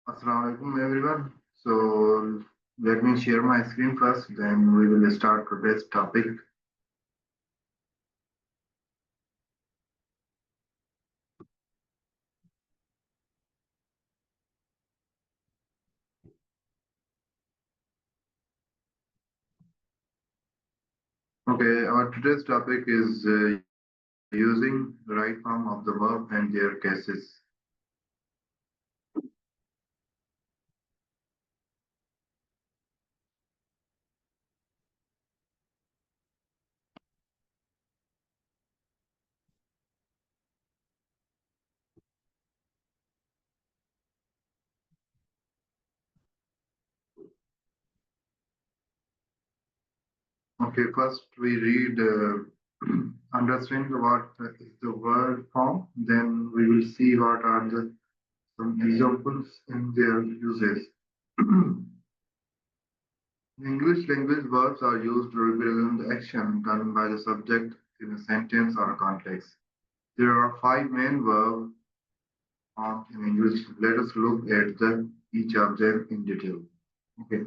Assalamu alaikum everyone. So let me share my screen first, then we will start today's topic. Okay, our today's topic is using the right form of the verb and their cases. Okay, first we read, understand what is the verb form, then we will see what are the some examples in their uses. In English language, verbs are used to represent the action done by the subject in a sentence or a context. There are five main verb forms in English. Let us look at each of them in detail. Okay.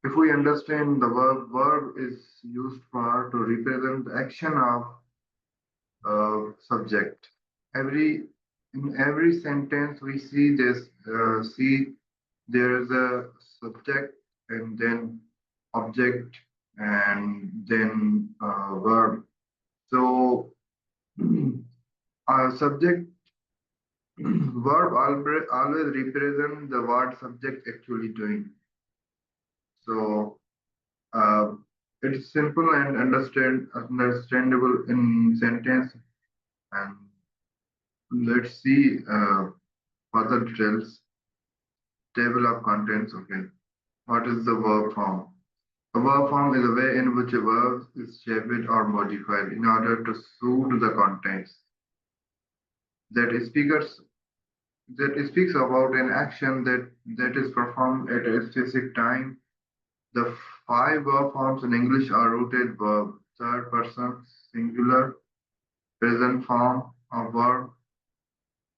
If we understand the verb is used for to represent the action of subject. Every in every sentence we see this see there is a subject and then object and then verb. So subject verb always represent the what subject actually doing. So uh, it's simple and understandable in sentence. And let's see further details. Table of contents. Okay, what is the verb form? A verb form is a way in which a verb is shaped or modified in order to suit the context that speakers that speaks about an action that is performed at a specific time. The five verb forms in English are rooted verb, third person singular, present form of verb,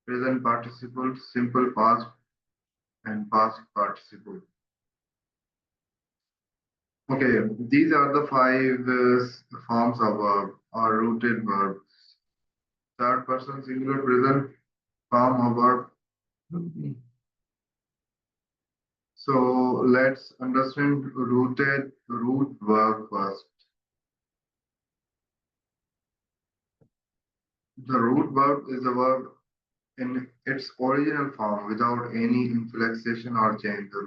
present participle, simple past, and past participle. Okay, these are the five forms of verb or rooted verbs. Third person singular, present form of verb. So let's understand root verb first. The root verb is a verb in its original form without any inflexation or change. The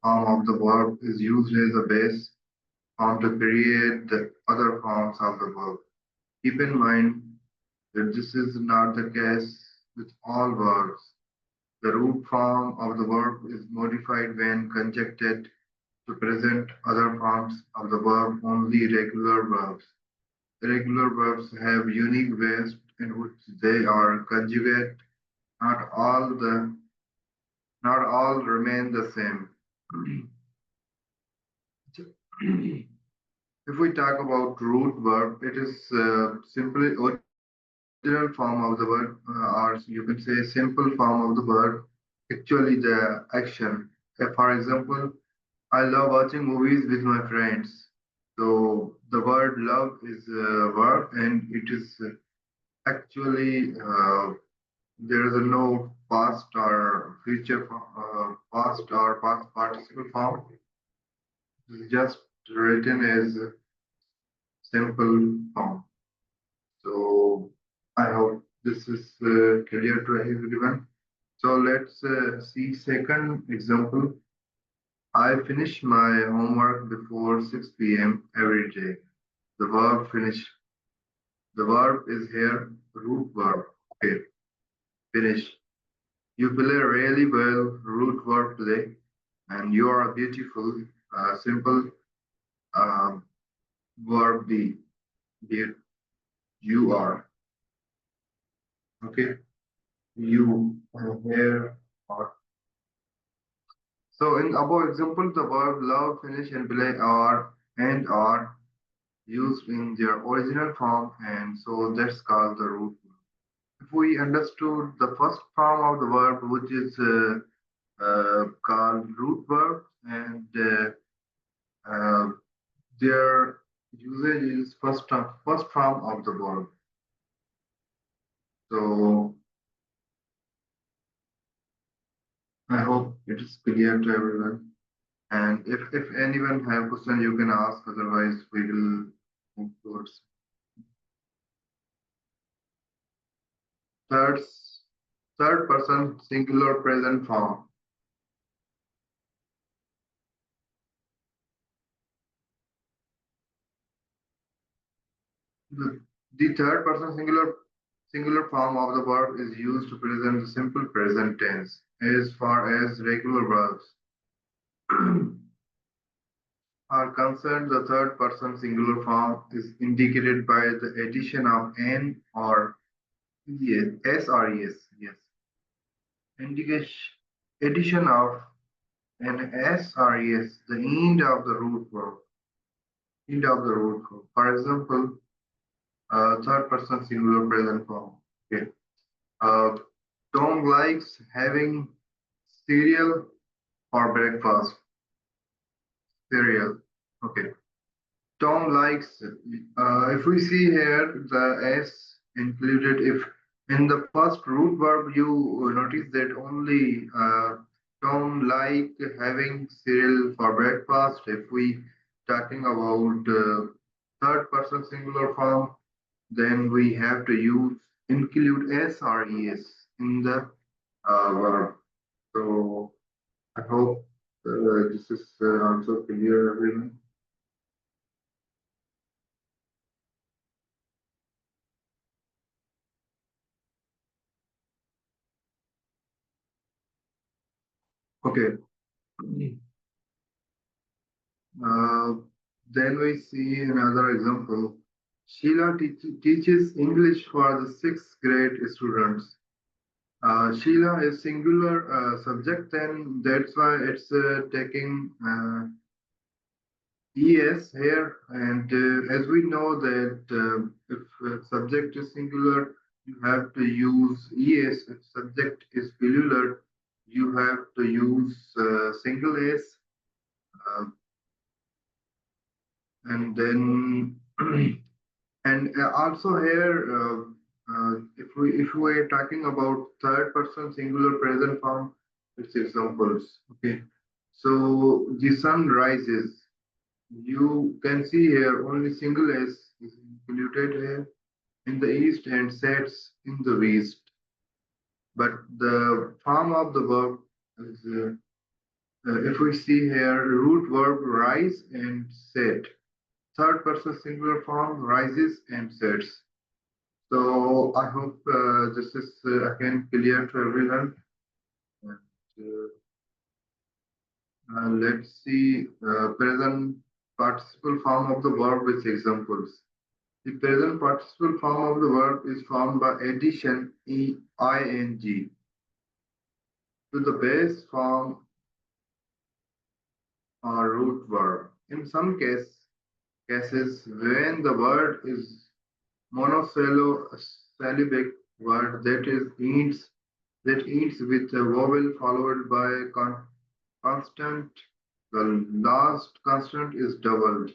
form of the verb is used as a base form to create the other forms of the verb. Keep in mind that this is not the case with all verbs. The root form of the verb is modified when conjuncted to present other forms of the verb, only regular verbs. Irregular verbs have unique ways in which they are conjugate. Not all the not all remain the same. If we talk about root verb, it is simply original form of the word, or you can say simple form of the word. Actually, the action. For example, I love watching movies with my friends. So the word love is a verb, and it is actually there is no past or future past or past participle form. It's just written as a simple form. So I hope this is clear to everyone. So let's see second example. I finish my homework before 6 p.m. every day. The verb finish. The verb is here root verb. Okay, finish. You play really well, root verb play, and you are beautiful, simple uh, verb be. Here you are. Okay, you here are. So in above example, the verb love, finish, and play are used in their original form, and so that's called the root. If we understood the first form of the verb, which is called root verbs, and uh, their usage is first form of the verb. So I hope it is clear to everyone. And if anyone have question, you can ask. Otherwise, we will move towards third third person singular present form. The, the third person singular form of the verb is used to present the simple present tense. As far as regular verbs are concerned, the third person singular form is indicated by the addition of n or s or es. Yes, indication addition of an s or es, the end of the root verb. End of the root verb. For example, third person singular present form. Okay. Uh, Tom likes having cereal for breakfast. Cereal. Okay. Tom likes. If we see here the s included, if in the first root verb you notice that only Tom like having cereal for breakfast. If we talking about third person singular form, then we have to use include s or es in the verb. So I hope this is also clear, everyone. Okay. Uh, then we see another example. Sheila teaches English for the sixth grade students. Sheila is singular subject, and that's why it's taking es here. And as we know that if subject is singular, you have to use es. If subject is plural, you have to use single s. Uh, and then and also here if we are talking about third person singular present form, it's examples. Okay, so the sun rises, you can see here only single s is included here in the east and sets in the west, but the form of the verb is if we see here root verb rise and set, third person singular form rises and sets. So I hope this is again clear to everyone. And, let's see present participle form of the verb with examples. The present participle form of the verb is formed by addition ing to the base form or root verb. In some cases, when the word is monosyllabic word that ends with a vowel followed by a constant, the last constant is doubled,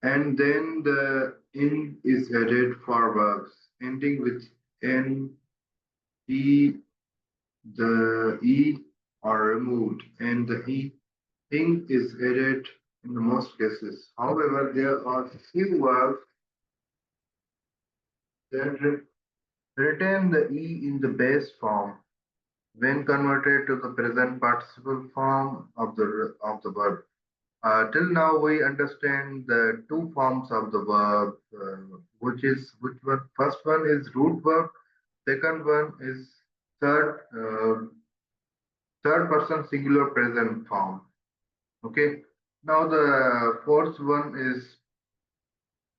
and then the in is added for verbs ending with n, e, the e are removed, and the ing is added in the most cases. However, there are few verbs that retain the e in the base form when converted to the present participle form of the verb. Till now, we understand the two forms of the verb, which one? First one is root verb. Second one is third person singular present form. Okay. Now the fourth one is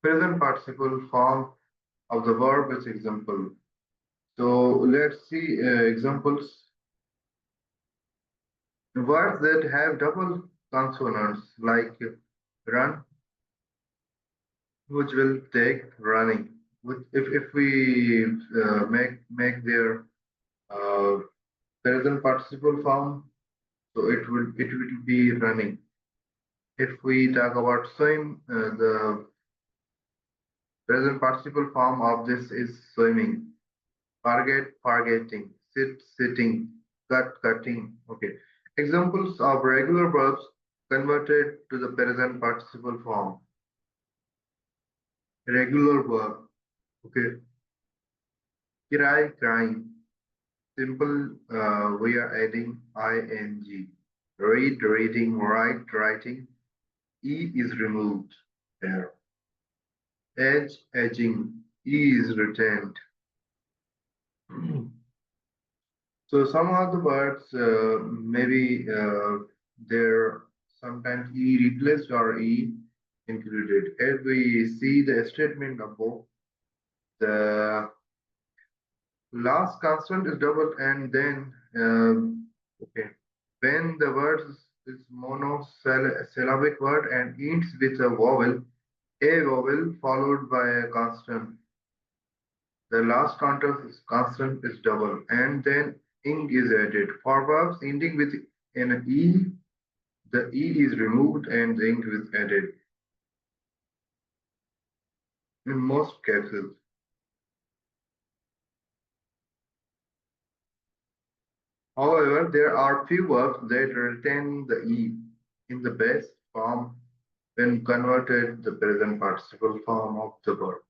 present participle form of the verb with example. So let's see examples. Words that have double consonants like run, which will take running. If we make their uh, Present participle form, so it will be running. If we talk about swim, the present participle form of this is swimming. Forget, forgetting. Sit, sitting. Cut, cutting. Okay. Examples of regular verbs converted to the present participle form. Regular verb. Okay. Cry, crying. Simple, we are adding ing. Read, reading. Write, writing. E is removed there. Edge, edging. E is retained. So some of the words maybe there sometimes E replaced or E included. As we see the statement above, the last consonant is double and then okay, when the word is monosyllabic word and ends with a vowel followed by a consonant. The last consonant is double and then ing is added. For verbs ending with an E, the E is removed and the ing is added in most cases. However, there are few verbs that retain the E in the base form when converted the present participle form of the verb.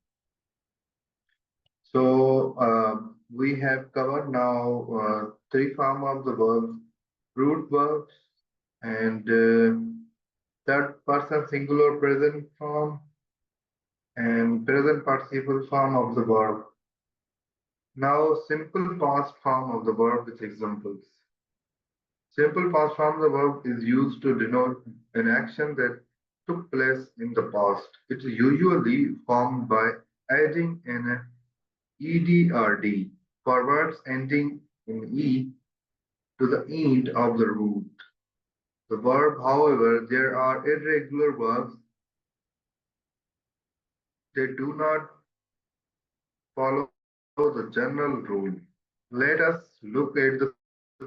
So we have covered now three form of the verbs, root verbs and third person singular present form and present participle form of the verb. Now simple past form of the verb with examples. Simple past form of the verb is used to denote an action that took place in the past. It is usually formed by adding an ed or d for words ending in e to the end of the root. The verb, however, there are irregular verbs that do not follow the general rule. Let us look at the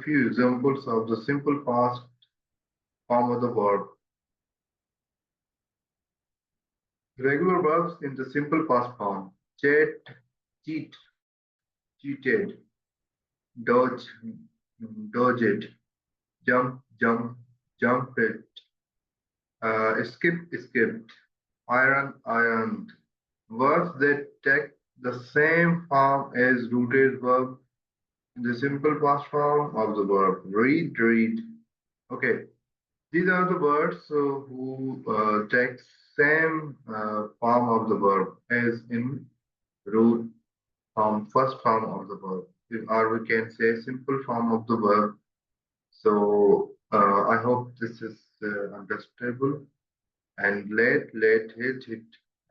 few examples of the simple past form of the verb. Regular verbs in the simple past form. Chat, cheat, cheated, dodge, dodged, jump, jump, jumped, skip, skipped, iron, ironed. Verbs that take the same form as rooted verb in the simple past form of the verb. Read, read. Okay, these are the words who take same form of the verb as in root form, first form of the verb, or we can say simple form of the verb. So I hope this is understandable. And let, hit.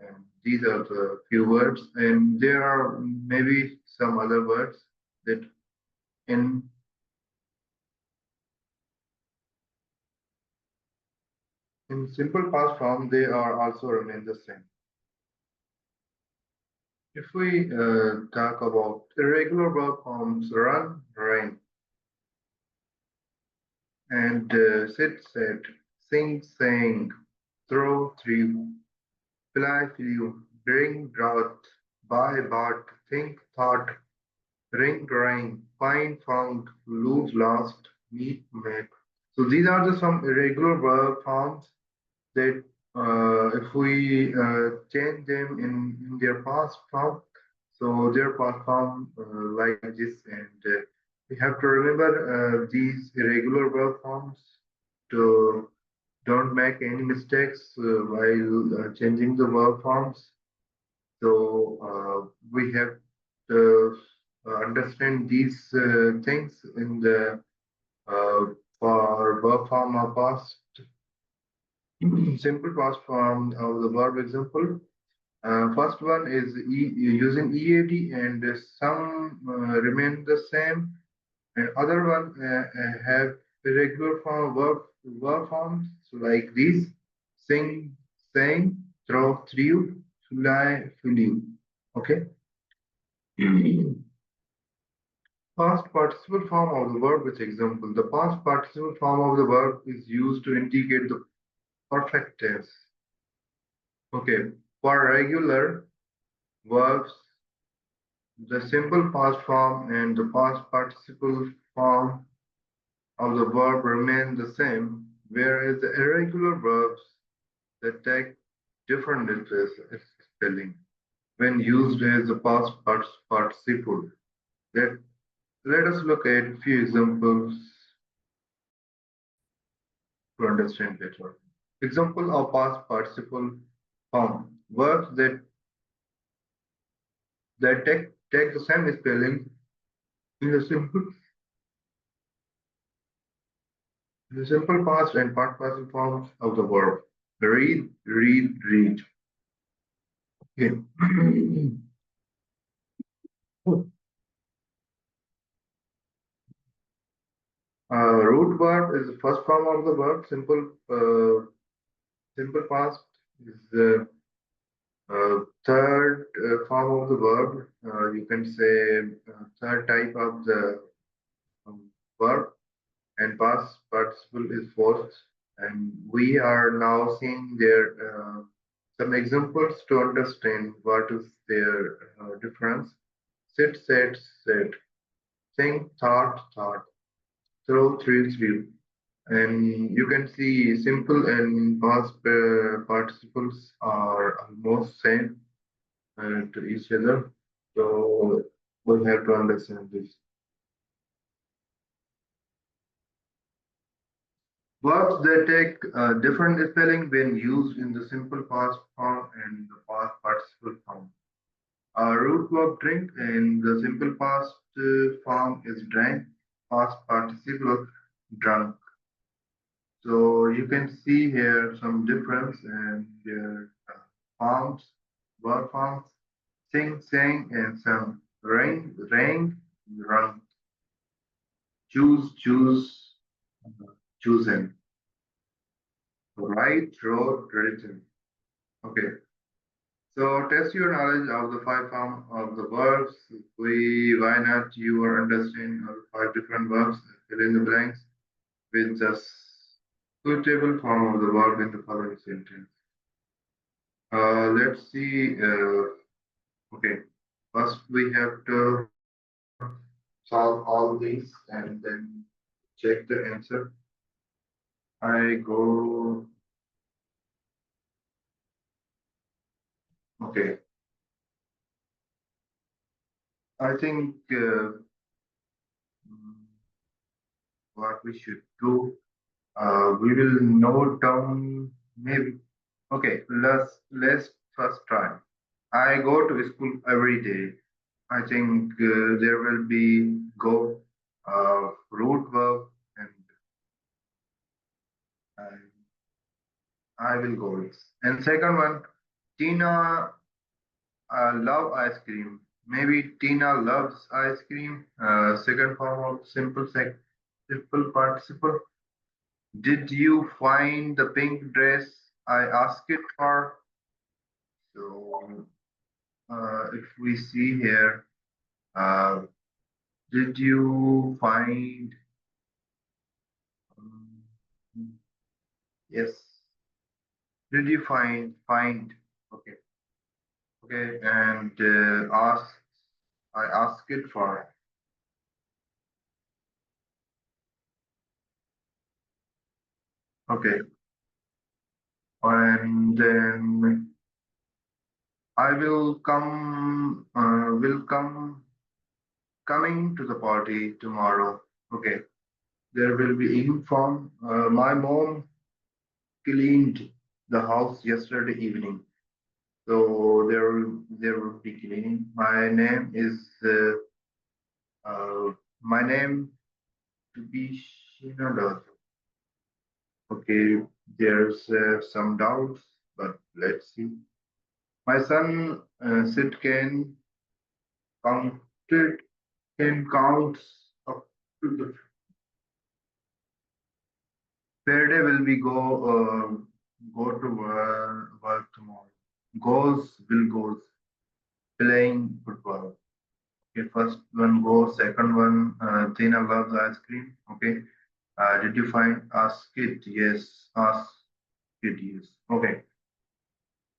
And these are the few words, and there are maybe some other words that in simple past form they are also remain the same. If we talk about irregular verb forms, run, rain, and sit, said, sing, sang, throw, threw, fly, flew, bring, brought, buy, bought, think, thought, ring, rang, find, found, lose, lost, meet, met. So these are the some irregular verb forms that if we change them in their past form, so their past form like this, and we have to remember these irregular verb forms to don't make any mistakes while changing the verb forms. So we have to understand these things in the uh, for verb form of past. Simple past form of the verb example. First one is using EAD and some remain the same. And other one have irregular form verb forms like these: sing, sang, throw, threw, fly, flew. Okay. Past participle form of the verb with example. The past participle form of the verb is used to indicate the perfect tense. Okay, for regular verbs, the simple past form and the past participle form of the verb remain the same, whereas the irregular verbs that take different spelling when used as the past participle. Let, let us look at a few examples to understand better. Example of past participle form. Verbs that take the same spelling in the simple past and past participle forms of the verb. Read, read, read. Okay. Root verb is the first form of the verb. Simple past is the third form of the verb. You can say third type of the um, verb, and past participle is fourth. And we are now seeing there some examples to understand what is their difference. Sit, said, said. Think, thought, thought. Throw, threw, threw. And you can see simple and past participles are almost same to each other. So we have to understand this. Verbs that take different spelling when used in the simple past form and the past participle form. Root verb drink in the simple past form is drank, past participle drunk. So you can see here some difference in their forms, verb forms, sing, sang, and some ring, rang, run, choose, choose, chosen, write, wrote, written. Okay, so test your knowledge of the five form of the verbs. Why not you are understanding of the five different verbs? Fill in the blanks with just suitable form of the verb in the following sentence. Let's see. Okay, first we have to solve all these and then check the answer. I go. Okay, I think what we should do. We will note down maybe. Okay, let's first try. I go to school every day. I think there will be go root verb and I will go with. And second one, Tina love ice cream. Maybe Tina loves ice cream. Second form of simple participle. Did you find the pink dress I asked it for? So if we see here, uh, did you find? um, yes. Did you find? Okay. Okay. And ask. I asked it for. Okay. And then I will come. Will come coming to the party tomorrow. Okay. There will be uniform. My mom cleaned the house yesterday evening. So there will be cleaning. My name to be Shinada. Okay, there's some doubts, but let's see. My son Sid counted can counts up to the Friday will be go to work tomorrow. Goes will goes playing football. Okay. first one go, second one, Tina loves ice cream. Okay. Did you find ask it? Yes. Ask it, yes. Okay.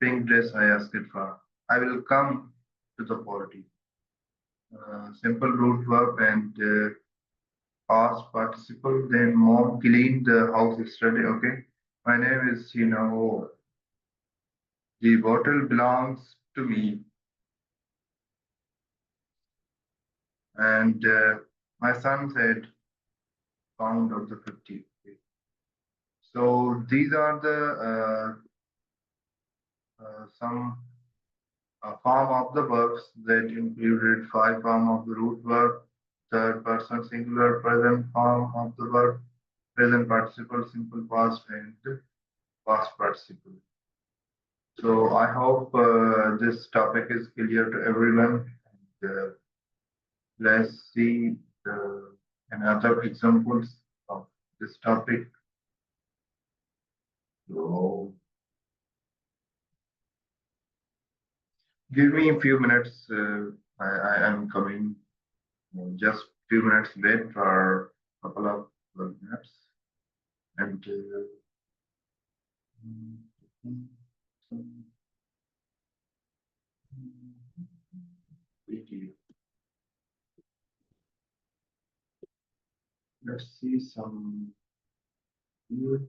Pink dress I asked it for. I will come to the party. Simple root verb and past participle. Then mom cleaned the house yesterday. Okay. My name is, the bottle belongs to me. And my son said, pound of the 50. Okay. So these are the some form of the verbs that included five form of the root verb, third person singular present form of the verb, present participle, simple past, and past participle. So I hope this topic is clear to everyone. And, let's see another examples of this topic. So give me a few minutes. I am coming. Just few minutes wait for a couple of minutes. And let's see some news.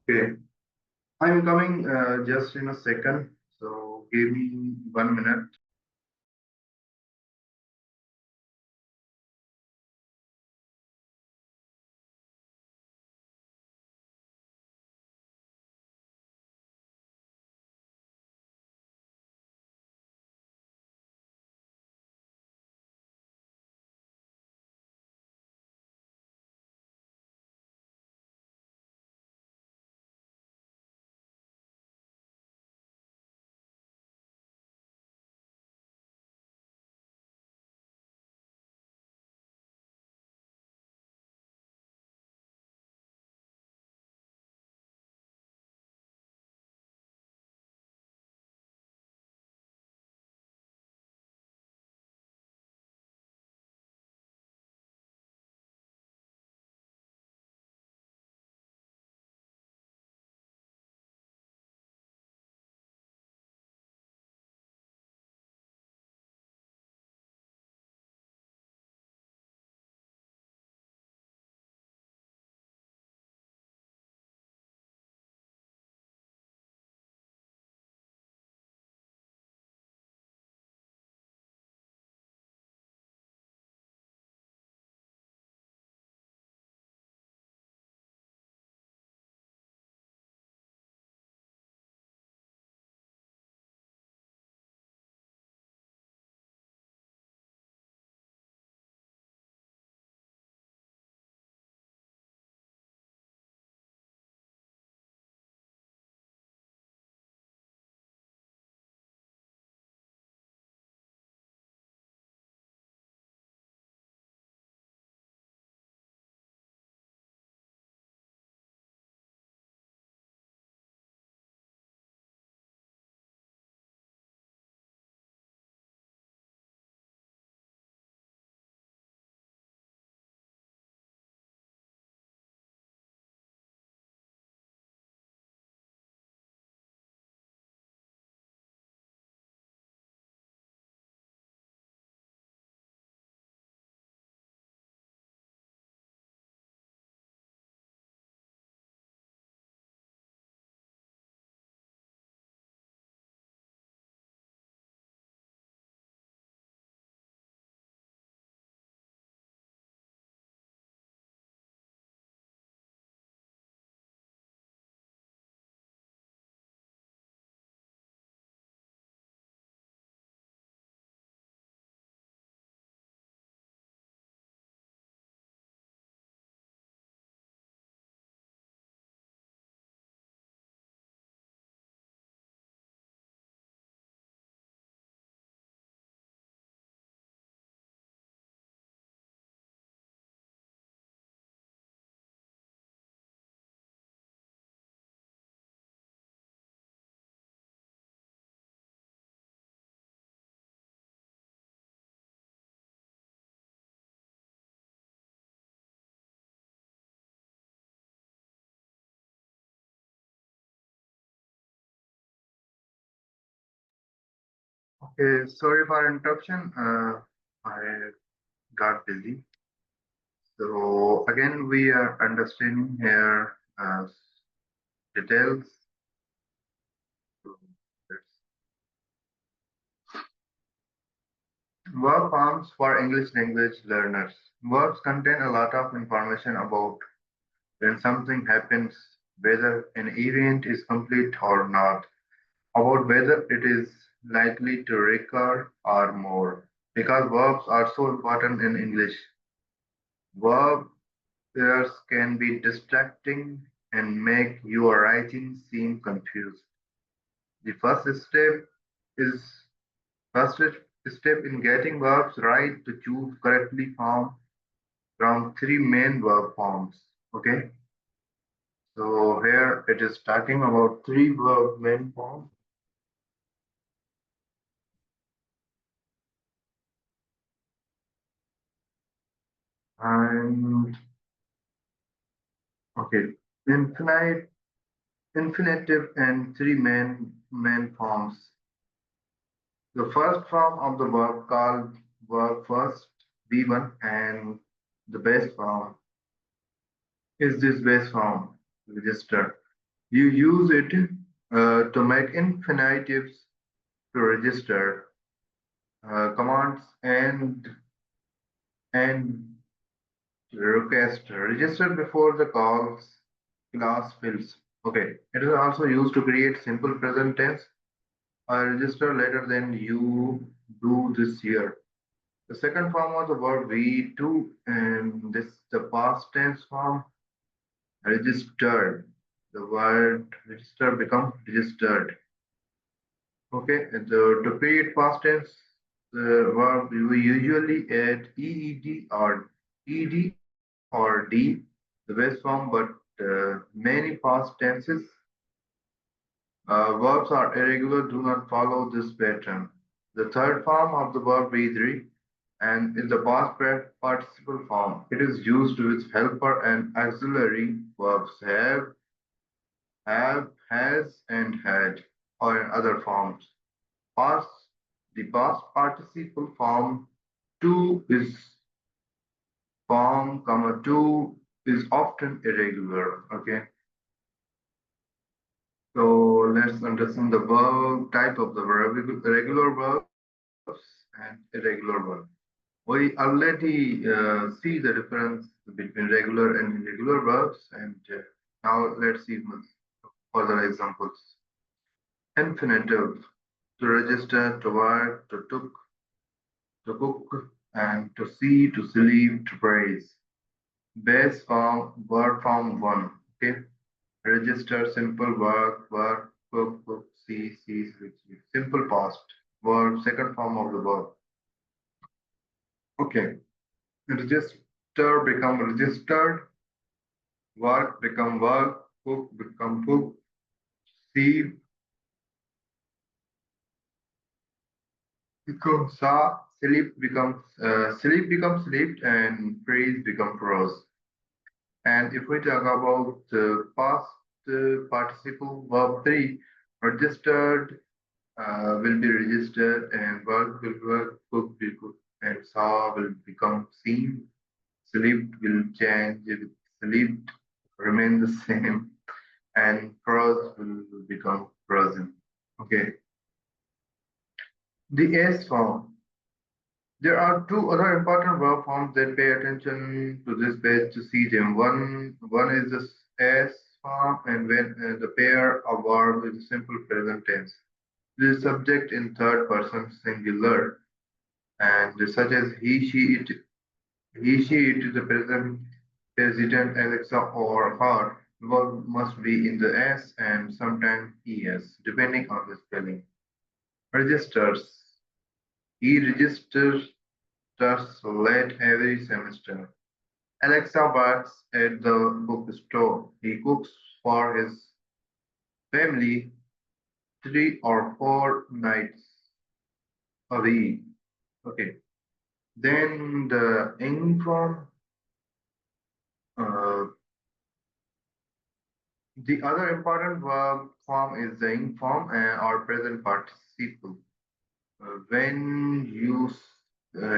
Okay, I'm coming just in a second. So give me 1 minute. Okay, sorry for interruption. I got busy. So again, we are understanding here details. So verb forms for English language learners. Verbs contain a lot of information about when something happens, whether an event is complete or not, about whether it is likely to recur or more. Because verbs are so important in English, verb pairs can be distracting and make your writing seem confused. The is first step in getting verbs right to choose correctly from three main verb forms. Okay, so here it is talking about three verb main forms. And okay, infinite, infinitive, and three main forms. The first form of the verb called verb first, V1, and the base form is this base form, register. You use it to make infinitives to register commands and request registered before the calls class fills. Okay, it is also used to create simple present tense. I register later than you do this year. The second form of the verb V2 and this the past tense form registered. The word register becomes registered. Okay, and to create past tense, the verb we usually add ed or d, the base form, but many past tenses verbs are irregular, do not follow this pattern. The third form of the verb V3 and in the past participle form, it is used with helper and auxiliary verbs have, has, and had, or in other forms. Past, the past participle form to is form, comma to is often irregular. Okay, so let's understand the verb type of the verb, regular verbs and irregular verbs. We already see the difference between regular and irregular verbs, and now let's see further examples. Infinitive, to register, to work, to took, to cook, and to see, to sleep, to praise. Base form, word form one. Okay, register, simple work, cook, see, sleep, sleep. Simple past verb, second form of the verb. Okay, register become registered, work become work, cook become cook, see becomes saw, sleep becomes slept, and praise become prose. And if we talk about past participle verb three, registered will be registered, and work will work, cook will cook, and saw will become seen, sleep will change, sleep remain the same, and prose will become present. Okay. The S form. There are two other important verb forms that pay attention to this page to see them. One is the S form, and when the pair of verb is simple present tense. This is subject in third person singular, and such as it is the present president Alexa or her. Verb must be in the S and sometimes ES, depending on the spelling. Registers. He registers late every semester. Alexa works at the bookstore. He cooks for his family 3 or 4 nights a week. Okay. Then the ing form. Uh, the other important verb form is the ing form or present participle. When you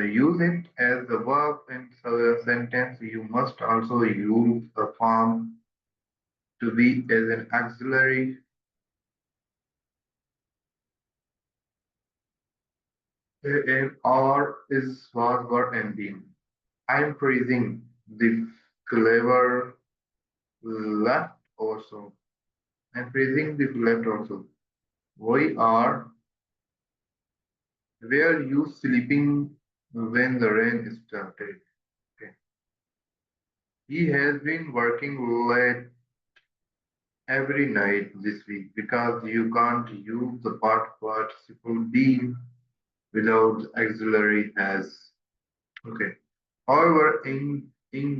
use it as a verb in a sentence, you must also use the form to be as an auxiliary. Or is was were ending. I'm praising the clever left also. I'm praising the left also. We are Were you sleeping when the rain started? Okay. He has been working late every night this week because you can't use the part participle be without auxiliary has. Okay. However, ing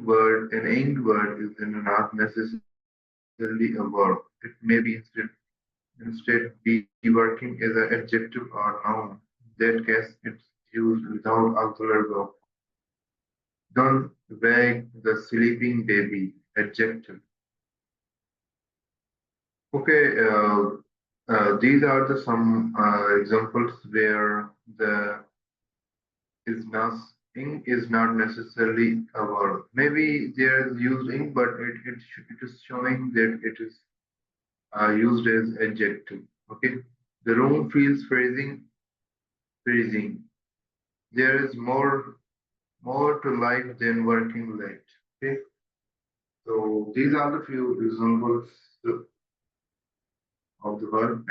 word is not necessarily a verb. It may be instead be working as an adjective or noun. In that case, it's used without auxiliary verb. Don't wake the sleeping baby. Adjective. Okay, these are the some examples where the is not ing is not necessarily a verb. Maybe there is used ing, but it is showing that it is used as adjective. Okay, the room feels freezing. There is more to life than working late. Okay, so these are the few examples of the verb,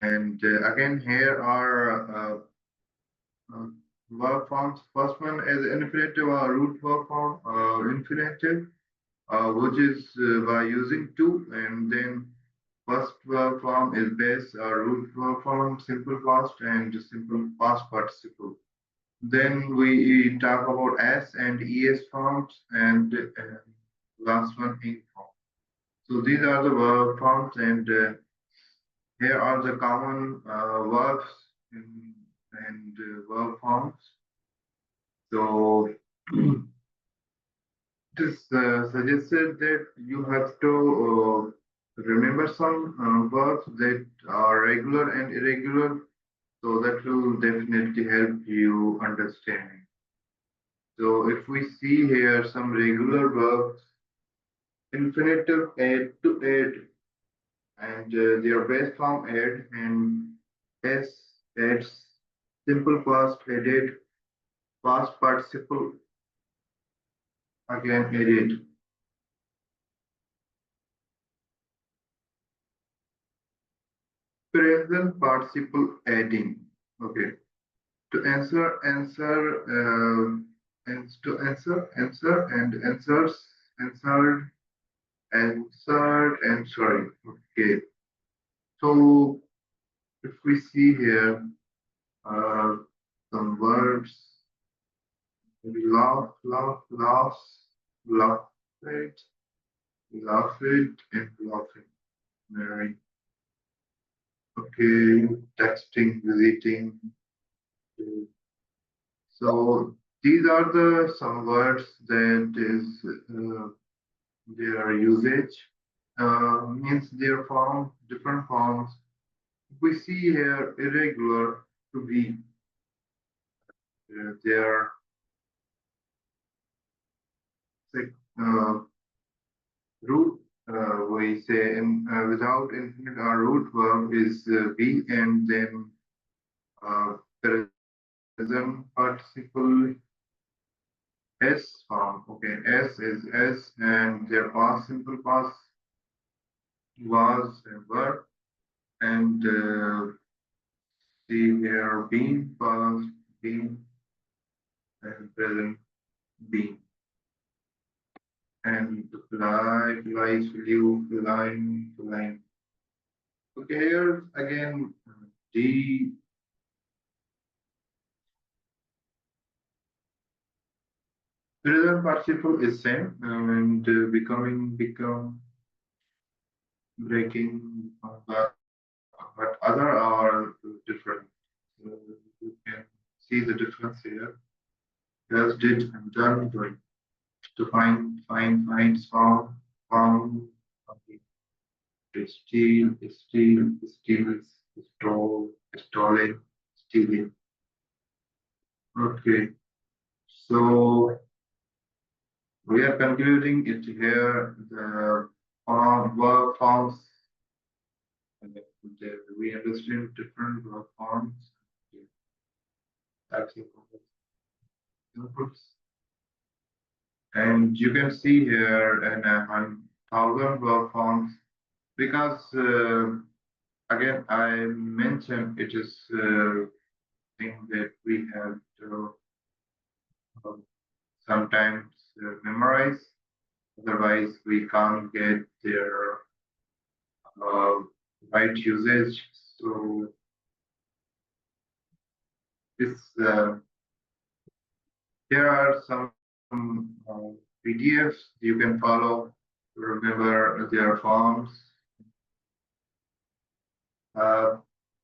and again here are uh, verb forms. First one is infinitive or root verb form, infinitive, which is by using to, and then first verb form is base or root verb form, simple past and simple past participle. Then we talk about s and es forms, and last one ing form. So these are the verb forms, and here are the common verbs and verb forms. So it is suggested that you have to remember some verbs that are regular and irregular, so that will definitely help you understanding. So if we see here some regular verbs, infinitive add to add, and their base form add, and s adds, simple past added, past participle again added. Present participle adding. Okay. To and to answer, and answered, and sorry. Okay. So if we see here, uh, some words, maybe laugh it, and laughing. Right. Okay, texting, visiting. Okay. So these are the some words that is their usage means their form, different forms. We see here irregular to be their like, root. We say without infinite our root verb is be, and then present participle s form. Okay, s is s, and their past simple past was and were, and see here being, past being, and present being, and fly, flies, flew, flying, flying. Okay, here again the present participle is same, and become, breaking, but other are different. So you can see the difference here. Does, did, and done, doing. To find, found, okay. To steal, steals, stolen, TV. Okay, so we are concluding it here. The work forms, we understand different work forms, types of inputs, and you can see here in a 1,000 work forms because again I mentioned it is thing that we have to uh, sometimes memorize. Otherwise, we can't get their uh, right usage. So this here are some PDFs you can follow to remember their forms. Uh,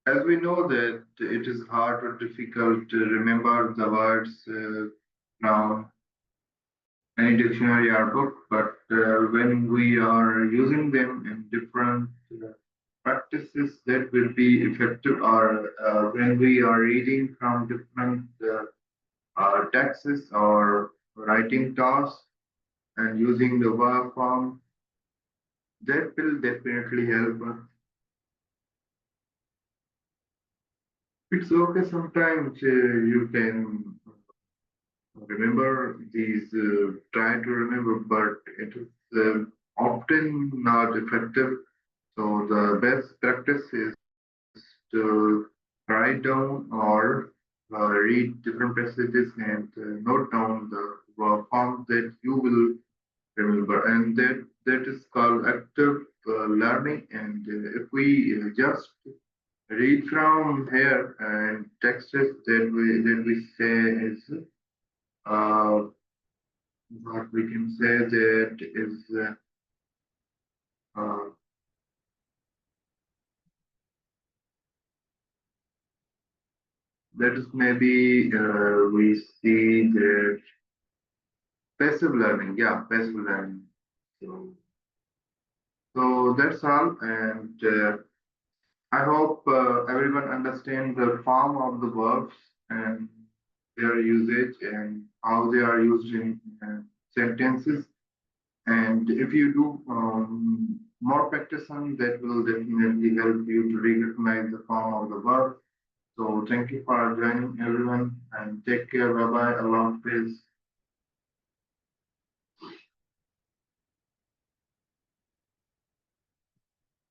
as we know that it is hard or difficult to remember the words from any dictionary or book, but when we are using them in different practices, that will be effective. Or when we are reading from different texts or writing tasks and using the verb form, that will definitely help us. It's okay sometimes you can remember these, try to remember, but it is often not effective. So the best practice is to write down or read different passages and note down the forms that you will remember, and that is called active learning. And if we just read from here and texts that we say is uh, what we can say that is uh, that is maybe we see that passive learning, yeah, passive learning. So, so that's all, and I hope everyone understands the form of the verbs and their usage and how they are used in sentences. And if you do more practice on that, will definitely help you to recognize the form of the verb. So thank you for joining everyone and take care. Bye bye. Allah Hafiz.